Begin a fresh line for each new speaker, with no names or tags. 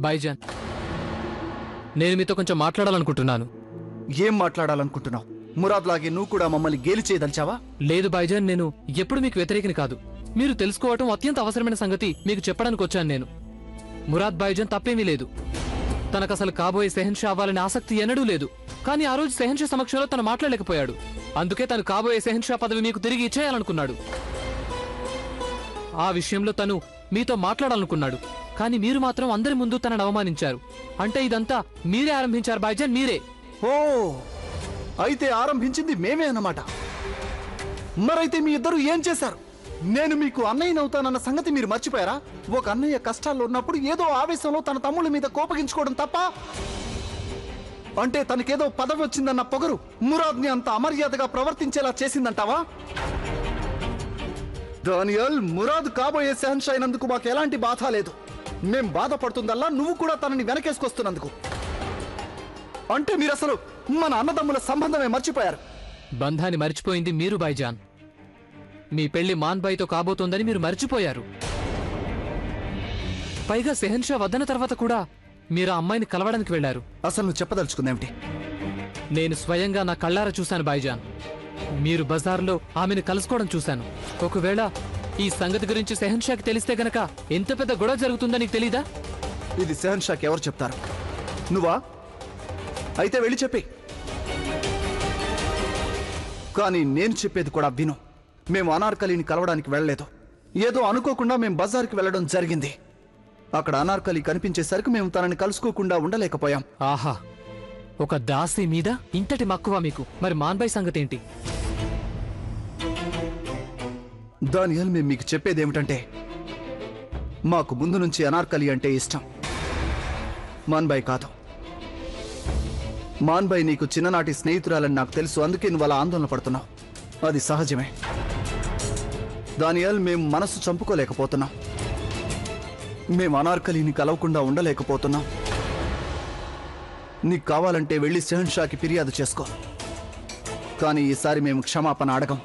భాయ్జాన్, నేను మీతో కొంచెం మాట్లాడాలనుకుంటున్నాను.
ఏం మాట్లాడాలనుకుంటున్నావు? మురాద్ లాగే నువ్వు కూడా మమ్మల్ని గేలి చేయదలిచావా?
లేదు భాయ్జాన్, నేను ఎప్పుడు మీకు వ్యతిరేకిని కాదు. మీరు తెలుసుకోవటం అత్యంత అవసరమైన సంగతి మీకు చెప్పడానికి వచ్చాను నేను. మురాద్ భాయ్జాన్ తప్పేమీ లేదు. తనకసలు కాబోయే సెహన్షా అవ్వాలనే ఆసక్తి ఎన్నడూ లేదు. కానీ ఆ రోజు సెహన్షా సమక్షంలో తను మాట్లాడలేకపోయాడు. అందుకే తను కాబోయే సెహన్షా పదవి మీకు తిరిగి ఇచ్చేయాలనుకున్నాడు. ఆ విషయంలో తను మీతో మాట్లాడాలనుకున్నాడు. కానీ మీరు మాత్రం అందరి ముందు తనను అవమానించారు. అంటే ఇదంతా మీరే ఆరంభించారు భాయ్జాన్, మీరే.
ఓ, అయితే ఆరంభించింది మేమే అన్నమాట. మరైతే మీ ఇద్దరు ఏం చేశారు? నేను మీకు అన్నయ్యనవుతానన్న సంగతి మీరు మర్చిపోయారా? ఒక అన్నయ్య కష్టాల్లో ఉన్నప్పుడు ఏదో ఆవేశంలో తన తమ్ముళ్ళ మీద కోపగించుకోవడం తప్ప? అంటే తనకేదో పదవి వచ్చిందన్న పొగరు మురాద్ని అంత అమర్యాదగా ప్రవర్తించేలా చేసిందంటావా? దానియల్, మురాద్ కాబోయే సెహన్షా అయినందుకు మాకు ఎలాంటి బాధ లేదు. మేం బాధపడుతుందల్లా నువ్వు కూడా తనని వెనకేసుకొస్తున్నందుకు. అంటే మీరు అసలు మన అన్నదమ్ముల సంబంధమే మర్చిపోయారు.
బంధాన్ని మర్చిపోయింది మీరు భాయ్జాన్. మీ పెళ్లి మాన్బాయ్తో కాబోతోందని మీరు మర్చిపోయారు. పైగా సెహన్షా వద్దన తర్వాత కూడా మీరు ఆ అమ్మాయిని కలవడానికి వెళ్లారు.
అసలు నువ్వు చెప్పదలుచుకుందేమిటి?
నేను స్వయంగా నా కళ్ళారా చూశాను భాయ్జాన్. మీరు బజార్లో ఆమెను కలుసుకోవడం చూశాను. ఒకవేళ ఈ సంగతి గురించి సెహన్షాకి తెలిస్తే గనక ఎంత పెద్ద గొడవ జరుగుతుందో నీకు తెలీదా?
ఇది సెహన్షాకి ఎవరు చెప్తారు? నువ్వా? అయితే వెళ్ళి చెప్పి. కానీ నేను చెప్పేది కూడా విను. మేము అనార్కలిని కలవడానికి వెళ్ళలేదు. ఏదో అనుకోకుండా మేము బజార్కి వెళ్ళడం జరిగింది. అక్కడ అనార్కలి కనిపించేసరికి మేము తనని కలుసుకోకుండా ఉండలేకపోయాం.
ఆహా, ఒక దాసి మీద ఇంతటి మక్కువ మీకు. మరి మాన్బాయ్ సంగతి ఏంటి?
దానియల్, మేము మీకు చెప్పేది ఏమిటంటే, మాకు ముందు నుంచి అనార్కలి అంటే ఇష్టం, మాన్బాయ్ కాదు. మాన్బాయ్ నీకు చిన్ననాటి స్నేహితురాలని నాకు తెలుసు. అందుకే నువ్వు అలా ఆందోళన పడుతున్నావు. అది సహజమే. దానియల్, మేము మనసు చంపుకోలేకపోతున్నాం. మేము అనార్కలిని కలవకుండా ఉండలేకపోతున్నాం. నీకు కావాలంటే వెళ్ళి సెహన్షాకి ఫిర్యాదు చేసుకో. కానీ ఈసారి మేము క్షమాపణ అడగం.